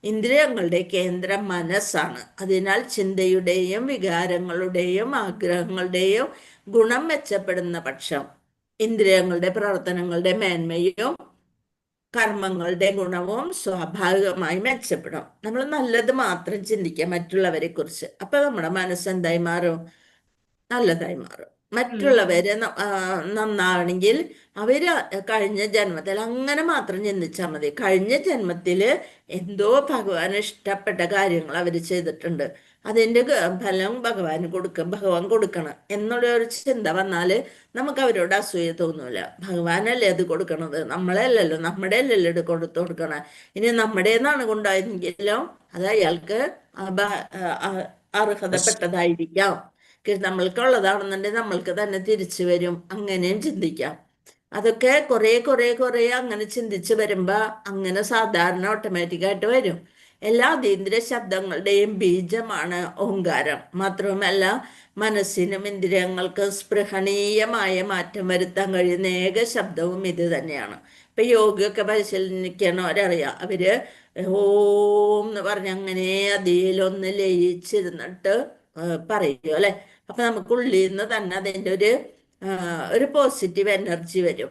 Speaker 2: ഇന്ദ്രിയങ്ങളുടെ കേന്ദ്രം മനസ്സാണ്. അതിനാൽ ചിന്തയുടെയും വികാരങ്ങളുടെയും ആഗ്രഹങ്ങളുടെയും ഗുണം മെച്ചപ്പെടുന്ന പക്ഷം ഇന്ദ്രിയങ്ങളുടെ പ്രവർത്തനങ്ങളുടെ മേന്മയും കർമ്മങ്ങളുടെ ഗുണവും സ്വാഭാവികമായി മെച്ചപ്പെടും. നമ്മൾ നല്ലത് മാത്രം ചിന്തിക്കുക മറ്റുള്ളവരെ കുറിച്ച്. അപ്പൊ നമ്മുടെ മനസ്സ് എന്തായി മാറും? നല്ലതായി മാറും. മറ്റുള്ളവര് നന്നാവണമെങ്കിൽ അവര് കഴിഞ്ഞ ജന്മത്തിൽ അങ്ങനെ മാത്രം ചിന്തിച്ചാൽ മതി. കഴിഞ്ഞ ജന്മത്തില് എന്തോ ഭഗവാന് ഇഷ്ടപ്പെട്ട കാര്യങ്ങൾ അവര് ചെയ്തിട്ടുണ്ട്, അതിന്റെ ഫലം ഭഗവാൻ കൊടുക്കണം എന്നുള്ള ഒരു ചിന്ത വന്നാല് നമുക്ക് അവരോട് അസൂയ തോന്നൂല. ഭഗവാനല്ലേ അത് കൊടുക്കണത്, നമ്മളെ അല്ലല്ലോ, നമ്മുടെ അല്ലല്ലോ ഇത് കൊടുക്കണേ. ഇനി നമ്മുടേന്നാണ് കൊണ്ടായെങ്കിലും അത് അയാൾക്ക് അർഹതപ്പെട്ടതായിരിക്കാം. നമ്മൾക്കുള്ളതാണെന്നുണ്ടെങ്കിൽ നമ്മൾക്ക് തന്നെ തിരിച്ചു വരും. അങ്ങനെയും ചിന്തിക്കാം. അതൊക്കെ കുറെ അങ്ങനെ ചിന്തിച്ച് വരുമ്പോ അങ്ങനെ സാധാരണ ഓട്ടോമാറ്റിക്കായിട്ട് വരും. എല്ലാ അതീന്ദ്രിയ ശബ്ദങ്ങളുടെയും ബീജമാണ് ഓങ്കാരം. മാത്രവുമല്ല മനസ്സിനും ഇന്ദ്രിയങ്ങൾക്ക് സ്പൃഹണീയമായ മാറ്റം വരുത്താൻ കഴിയുന്ന ഏക ശബ്ദവും ഇത് തന്നെയാണ്. ഇപ്പൊ യോഗയൊക്കെ പരിശീലിക്കണവരറിയാം. അവര് ഓം എന്ന് പറഞ്ഞ അങ്ങനെ അതിലൊന്ന് ലയിച്ചിരുന്നിട്ട് പറയൂ അല്ലെ. അപ്പൊ നമുക്ക് ഉള്ളിൽ നിന്ന് തന്നെ അതിൻ്റെ ഒരു പോസിറ്റീവ് എനർജി വരും.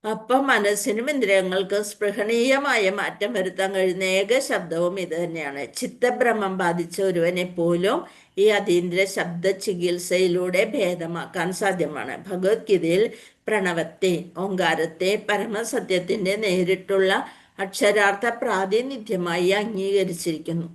Speaker 2: അപ്പൊ മനസ്സിനും ഇന്ദ്രിയങ്ങൾക്കും സ്പൃഹണീയമായ മാറ്റം വരുത്താൻ കഴിയുന്ന ഏക ശബ്ദവും ഇത് തന്നെയാണ്. ചിത്തഭ്രമം ബാധിച്ച ഒരുവനെ പോലും ഈ അതീന്ദ്രിയ ശബ്ദ ചികിത്സയിലൂടെ ഭേദമാക്കാൻ സാധ്യമാണ്. ഭഗവത്ഗീതയിൽ പ്രണവത്തെ, ഓങ്കാരത്തെ പരമസത്യത്തിന്റെ നേരിട്ടുള്ള അക്ഷരാർത്ഥ പ്രാതിനിധ്യമായി അംഗീകരിച്ചിരിക്കുന്നു.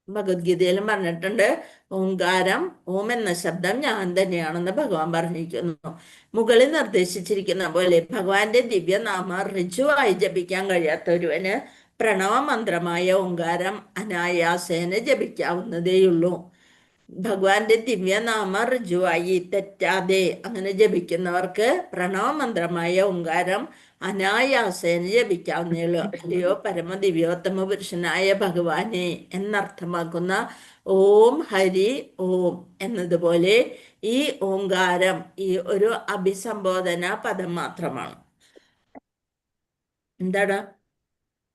Speaker 2: ഭഗവത്ഗീതയിലും പറഞ്ഞിട്ടുണ്ട് ഓങ്കാരം, ഓം എന്ന ശബ്ദം ഞാൻ തന്നെയാണെന്ന് ഭഗവാൻ പറഞ്ഞിരിക്കുന്നു. മുകളിൽ നിർദ്ദേശിച്ചിരിക്കുന്ന പോലെ ഭഗവാന്റെ ദിവ്യനാമ ഋജുവായി ജപിക്കാൻ കഴിയാത്ത ഒരുവന് പ്രണവ മന്ത്രമായ ഓങ്കാരം അനായാസേന ജപിക്കാവുന്നതേയുള്ളൂ. ഭഗവാന്റെ ദിവ്യനാമ ഋജുവായി തെറ്റാതെ അങ്ങനെ ജപിക്കുന്നവർക്ക് പ്രണവ മന്ത്രമായ ഓങ്കാരം അനായാസേന ജപിക്കാവുന്നേയുള്ളൂ. അല്ലയോ പരമദിവ്യോത്തമ പുരുഷനായ ഭഗവാനെ എന്നർത്ഥമാക്കുന്ന ഓം ഹരി ഓം എന്നതുപോലെ ഈ ഓങ്കാരം ഈ ഒരു അഭിസംബോധന പദം മാത്രമാണ്. എന്താണ്?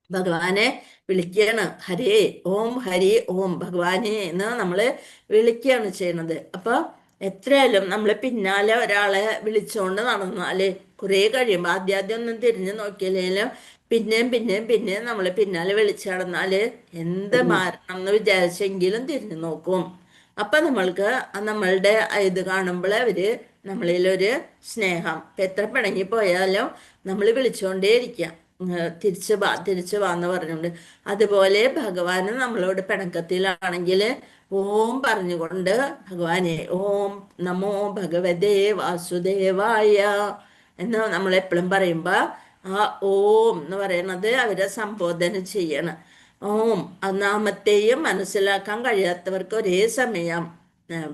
Speaker 2: ഭഗവാനെ വിളിക്കുകയാണ്. ഹരേ ഓം ഹരി ഓം ഭഗവാനെ എന്ന് നമ്മള് വിളിക്കുകയാണ് ചെയ്യണത്. അപ്പൊ എത്രയായാലും നമ്മൾ പിന്നാലെ ഒരാളെ വിളിച്ചുകൊണ്ട് നടന്നാല് കുറെ കഴിയുമ്പോൾ ആദ്യം ഒന്നും തിരിഞ്ഞു നോക്കിയില്ലെങ്കിലും പിന്നെയും നമ്മൾ പിന്നാലെ വിളിച്ചു നടന്നാല് എന്ത് മാറണം എന്ന് വിചാരിച്ചെങ്കിലും തിരിഞ്ഞു നോക്കും. അപ്പൊ നമ്മൾക്ക് നമ്മളുടെ ഇത് കാണുമ്പോൾ അവര് നമ്മളിലൊരു സ്നേഹം, എത്ര പിണങ്ങി പോയാലും നമ്മൾ വിളിച്ചുകൊണ്ടേയിരിക്കാം, തിരിച്ചു വാ എന്ന് പറഞ്ഞുകൊണ്ട്. അതുപോലെ ഭഗവാന് നമ്മളോട് പിണക്കത്തിലാണെങ്കിൽ ഓം പറഞ്ഞുകൊണ്ട് ഭഗവാനെ ഓം നമോ ഭഗവതേ വാസുദേവായ എന്ന് നമ്മളെപ്പോഴും പറയുമ്പോൾ ആ ഓം എന്ന് പറയുന്നത് അവരെ സംബോധന ചെയ്യണം. ഓം നാമത്തെയും മനസ്സിലാക്കാൻ കഴിയാത്തവർക്ക് ഒരേ സമയം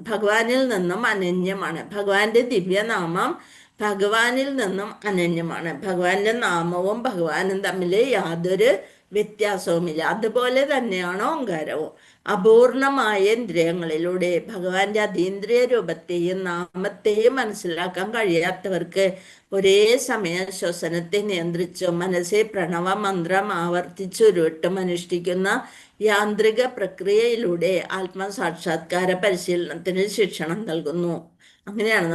Speaker 2: ഭഗവാനിൽ നിന്നും അനന്യമാണ്. ഭഗവാന്റെ ദിവ്യനാമം ഭഗവാനിൽ നിന്നും അനന്യമാണ്. ഭഗവാന്റെ നാമവും ഭഗവാനും തമ്മിൽ യാതൊരു വ്യത്യാസവുമില്ല. അതുപോലെ തന്നെയാണ് ഓങ്കാരവും. അപൂർണമായ ഇന്ദ്രിയങ്ങളിലൂടെ ഭഗവാന്റെ അതീന്ദ്രിയ രൂപത്തെയും നാമത്തെയും മനസ്സിലാക്കാൻ കഴിയാത്തവർക്ക് ഒരേ സമയം ശ്വസനത്തെ നിയന്ത്രിച്ചു മനസ്സിൽ പ്രണവ മന്ത്രം ആവർത്തിച്ചുരുട്ടും അനുഷ്ഠിക്കുന്ന യാന്ത്രിക പ്രക്രിയയിലൂടെ ആത്മസാക്ഷാത്കാര പരിശീലനത്തിന് ശിക്ഷണം നൽകുന്നു. അങ്ങനെയാണ്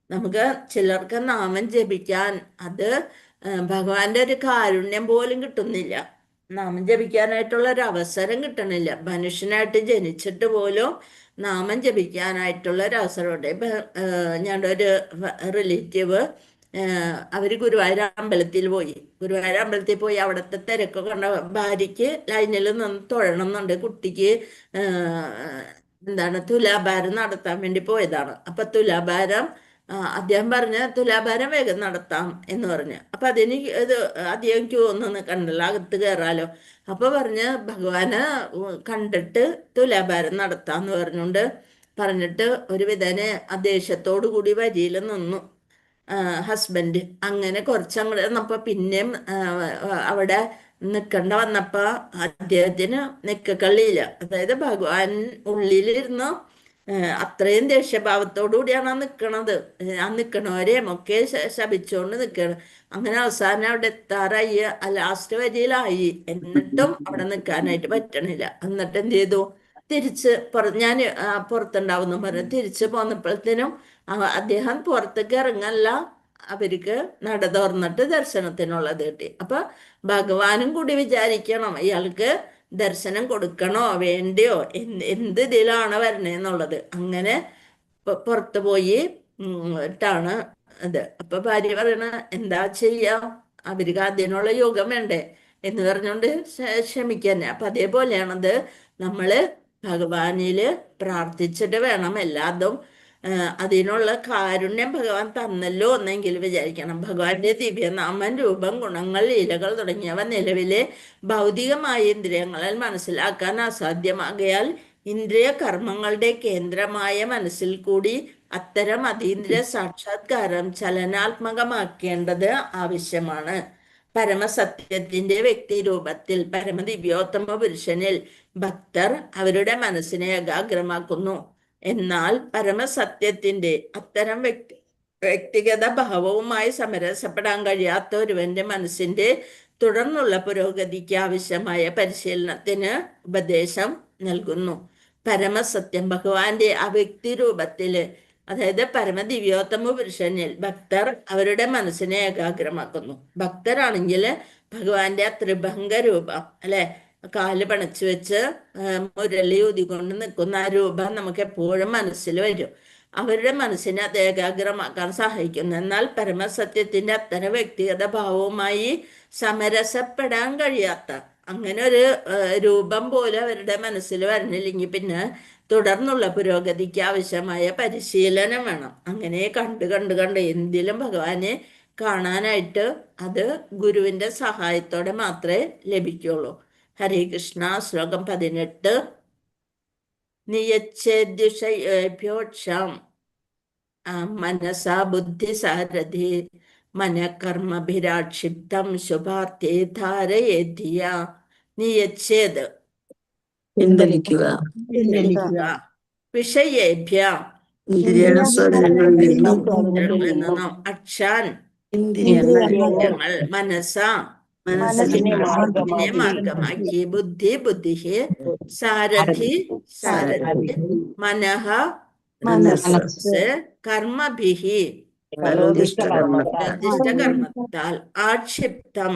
Speaker 2: നമുക്ക് ചിലർക്ക് നാമം ജപിക്കാൻ അത് ഭഗവാന്റെ ഒരു കാരുണ്യം പോലും കിട്ടുന്നില്ല. നാമം ജപിക്കാനായിട്ടുള്ള ഒരു അവസരം കിട്ടണില്ല. മനുഷ്യനായിട്ട് ജനിച്ചിട്ട് പോലും നാമം ജപിക്കാനായിട്ടുള്ള ഒരു അവസരമുണ്ട്. ഞങ്ങളുടെ ഒരു റിലേറ്റീവ് അവര് ഗുരുവായൂർ അമ്പലത്തിൽ പോയി അവിടുത്തെ തിരക്കൊക്കെ കണ്ട ഭാര്യയ്ക്ക് ലൈനിൽ നിന്ന് തൊഴണം എന്നുണ്ട്. കുട്ടിക്ക് തുലാഭാരം നടത്താൻ വേണ്ടി പോയതാണ്. അപ്പൊ തുലാഭാരം അദ്ദേഹം പറഞ്ഞ് തുലാഭാരം വേഗം നടത്താം എന്ന് പറഞ്ഞു. അപ്പൊ അതിന് ഇത് അധികം ക്യൂ ഒന്നും നിൽക്കണ്ടല്ലോ, അകത്ത് കയറാലോ. അപ്പൊ പറഞ്ഞ് ഭഗവാന് കണ്ടിട്ട് തുലാഭാരം നടത്താന്ന് പറഞ്ഞിട്ട് ഒരു വിധനെ ദേഷ്യത്തോടു കൂടി വരിയിൽ നിന്നു ഹസ്ബൻഡ്. അങ്ങനെ കുറച്ചങ്ങോട്ട് വന്നപ്പോ പിന്നെയും അവിടെ നിൽക്കണ്ട വന്നപ്പോ അദ്ദേഹത്തിന് നിക്കക്കള്ളിയില്ല. അതായത് ഭഗവാൻ ഉള്ളിലിരുന്ന് അത്രയും ദേഷ്യഭാവത്തോടു കൂടിയാണ് ആ നിക്കണവരെയും ഒക്കെ ശപിച്ചുകൊണ്ട് നിൽക്കണം. അങ്ങനെ അവസാനം അവിടെ എത്താറായി, ലാസ്റ്റ് വരിയിലായി. എന്നിട്ടും അവിടെ നിൽക്കാനായിട്ട് പറ്റണില്ല. എന്നിട്ട് എന്ത് ചെയ്തു, തിരിച്ച് ഞാൻ പുറത്തുണ്ടാവുന്നു പറഞ്ഞ് തിരിച്ച് പോന്നപ്പോഴത്തേനും അദ്ദേഹം പുറത്തേക്ക് ഇറങ്ങല്ല, അവർക്ക് നട തുറന്നിട്ട് ദർശനത്തിനുള്ളത് കിട്ടി. അപ്പൊ ഭഗവാനും കൂടി വിചാരിക്കണം ഇയാൾക്ക് ദർശനം കൊടുക്കണോ വേണ്ടയോ, എന്ത് ഇതിലാണ് വരണേന്നുള്ളത്. അങ്ങനെ പുറത്തു പോയി ട്ടാണ് ഇത്. അപ്പൊ ഭാര്യ പറയണ എന്താ ചെയ്യാം, അവർക്ക് അതിനുള്ള യോഗം വേണ്ടേ എന്ന് പറഞ്ഞുകൊണ്ട് ക്ഷമിക്കന്നെ. അപ്പൊ അതേപോലെയാണത്, നമ്മള് ഭഗവാനില് പ്രാർത്ഥിച്ചിട്ട് വേണം എല്ലാതും. അതിനുള്ള കാരുണ്യം ഭഗവാൻ തന്നല്ലോ എന്നെങ്കിലും വിചാരിക്കണം. ഭഗവാന്റെ ദിവ്യനാമം, രൂപം, ഗുണങ്ങൾ, ലീലകൾ തുടങ്ങിയവ നിലവിലെ ഭൗതികമായ ഇന്ദ്രിയങ്ങളിൽ മനസ്സിലാക്കാൻ അസാധ്യമാകയാൽ ഇന്ദ്രിയ കർമ്മങ്ങളുടെ കേന്ദ്രമായ മനസ്സിൽ കൂടി അത്തരം അതീന്ദ്രിയ സാക്ഷാത്കാരം ചലനാത്മകമാക്കേണ്ടത് ആവശ്യമാണ്. പരമസത്യത്തിന്റെ വ്യക്തി രൂപത്തിൽ പരമദിവ്യോത്തമ പുരുഷനിൽ ഭക്തർ അവരുടെ മനസ്സിനെ ഏകാഗ്രമാക്കുന്നു. എന്നാൽ പരമസത്യത്തിന്റെ അത്തരം വ്യക്തിഗത ഭാവവുമായി സമരസപ്പെടാൻ കഴിയാത്ത ഒരുവന്റെ മനസ്സിന്റെ തുടർന്നുള്ള പുരോഗതിക്ക് ആവശ്യമായ പരിശീലനത്തിന് ഉപദേശം നൽകുന്നു. പരമസത്യം ഭഗവാന്റെ ആ വ്യക്തി രൂപത്തില്, അതായത് പരമദിവ്യോത്തമ പുരുഷനിൽ ഭക്തർ അവരുടെ മനസ്സിനെ ഏകാഗ്രമാക്കുന്നു. ഭക്തരാണെങ്കിൽ ഭഗവാന്റെ ആ ത്രിഭംഗ രൂപം അല്ലെ, കാല് പണച്ചു വെച്ച് മുരളി ഊതിക്കൊണ്ട് നിൽക്കുന്ന ആ രൂപം നമുക്ക് എപ്പോഴും മനസ്സിൽ വരും. അവരുടെ മനസ്സിനെ അത് ഏകാഗ്രമാക്കാൻ സഹായിക്കുന്നു. എന്നാൽ പരമസത്യത്തിന്റെ അത്തരം വ്യക്തിഗത ഭാവവുമായി സമരസപ്പെടാൻ കഴിയാത്ത അങ്ങനെ ഒരു രൂപം പോലെ അവരുടെ മനസ്സിൽ വരണില്ലെങ്കിൽ പിന്നെ തുടർന്നുള്ള പുരോഗതിക്ക് ആവശ്യമായ പരിശീലനം വേണം. അങ്ങനെ കണ്ട് എന്തിലും ഭഗവാനെ കാണാനായിട്ട് അത് ഗുരുവിന്റെ സഹായത്തോടെ മാത്രമേ ലഭിക്കുള്ളൂ. ഹരേ കൃഷ്ണ. ശ്ലോകം 18. നിയച്ഛേദ്യുഷയോക്ഷാം മനസാ ബുദ്ധിസാരഥി മനകർമ്മഭിരാക്ഷിപ്തം ശുഭാർത്ഥേ ധാരയേധിയ. നിയച്ഛേദ്
Speaker 5: പിൻവലിക്കുക,
Speaker 2: വിഷയേഭ്യ
Speaker 5: ഇന്ദ്രിയാസ്വാദനങ്ങളിൽ
Speaker 2: നിന്നും അക്ഷാൻ
Speaker 3: ഇന്ദ്രിയങ്ങൾ
Speaker 2: മനസ്സ
Speaker 3: മനസ്സിനെ
Speaker 2: മാർഗമാക്കി ബുദ്ധി സാരഥി മനഃ
Speaker 5: മനസ്സ്
Speaker 2: കർമ്മഭിഹി കർമ്മത്താൽ ആക്ഷിപ്തം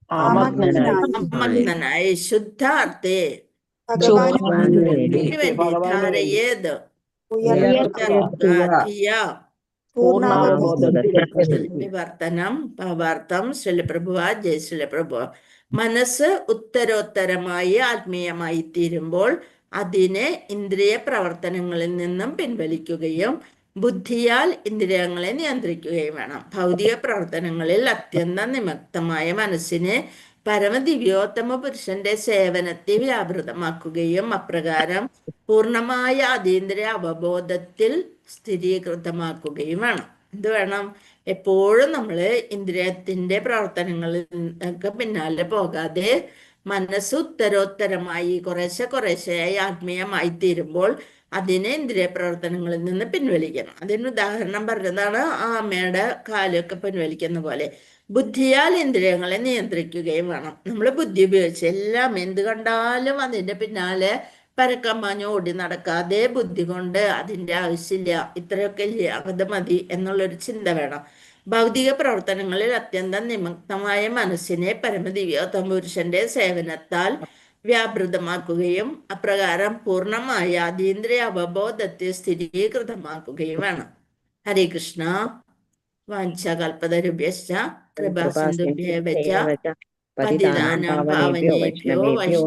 Speaker 2: അമഗ്നനായി ശുദ്ധാർത്ഥേ ധാരയേത് വിവർത്തനം ഭാവാർത്ഥം. ശ്രീലപ്രഭുവ. ജയ ശ്രീലപ്രഭുവ. മനസ്സ് ഉത്തരോത്തരമായി ആത്മീയമായി തീരുമ്പോൾ അതിനെ ഇന്ദ്രിയ പ്രവർത്തനങ്ങളിൽ നിന്നും പിൻവലിക്കുകയും ബുദ്ധിയാൽ ഇന്ദ്രിയങ്ങളെ നിയന്ത്രിക്കുകയും വേണം. ഭൗതിക പ്രവർത്തനങ്ങളിൽ അത്യന്തം നിമഗ്നമായ മനസ്സിനെ പരമദിവ്യോത്തമ പുരുഷന്റെ സേവനത്തെ വ്യാപൃതമാക്കുകയും അപ്രകാരം പൂർണ്ണമായ അതീന്ദ്രിയ അവബോധത്തിൽ സ്ഥിരീകൃതമാക്കുകയും വേണം. എന്ത് വേണം? എപ്പോഴും നമ്മൾ ഇന്ദ്രിയത്തിന്റെ പ്രവർത്തനങ്ങൾക്ക് പിന്നാലെ പോകാതെ മനസ്സ് ഉത്തരോത്തരമായി കുറേശ്ശെയായി ആത്മീയമായി തീരുമ്പോൾ അതിനെ ഇന്ദ്രിയ പ്രവർത്തനങ്ങളിൽ നിന്ന് പിൻവലിക്കണം. അതിന് ഉദാഹരണം പറഞ്ഞതാണ് ആ അമ്മയുടെ കാലൊക്കെ പിൻവലിക്കുന്ന പോലെ. ബുദ്ധിയാൽ ഇന്ദ്രിയങ്ങളെ നിയന്ത്രിക്കുകയും വേണം. നമ്മൾ ബുദ്ധി ഉപയോഗിച്ച് എല്ലാം എന്ത് കണ്ടാലും അതിൻ്റെ പിന്നാലെ പരക്കം പാഞ്ഞ് ഓടി നടക്കാതെ ബുദ്ധി കൊണ്ട് അതിൻ്റെ ആവശ്യമില്ല, ഇത്രയൊക്കെ ഇല്ല, അത് മതി എന്നുള്ളൊരു ചിന്ത വേണം. ഭൗതിക പ്രവർത്തനങ്ങളിൽ അത്യന്തം നിമഗ്നമായ മനസ്സിനെ പരമദിവ്യോത്തമ പുരുഷന്റെ സേവനത്താൽ വ്യാപൃതമാക്കുകയും അപ്രകാരം പൂർണ്ണമായ അതീന്ദ്രിയ അവബോധത്തെ സ്ഥിരീകൃതമാക്കുകയും വേണം. ഹരേ കൃഷ്ണ. വാഞ്ചകൽപതരുഭ്യശ്ച കൃപാസിന്ധുഭ്യേവ ച പതിതാനാം പാവനേഭ്യോ വൈഷ്ണവേഭ്യോ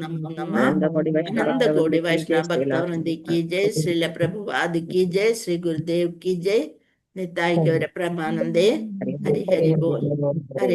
Speaker 2: നമോ നമഃ. അനന്തകോടി വൈഷ്ണവ ഭക്തവൃന്ദി കി ജയ്. ശ്രീല പ്രഭുപാദ് കി ജയ്. ശ്രീ ഗുരുദേവ് കി ജയ്. നിതായ് ഗൗര പ്രമാനന്ദേ. ഹരി ഹരി ബോൽ. ഹരി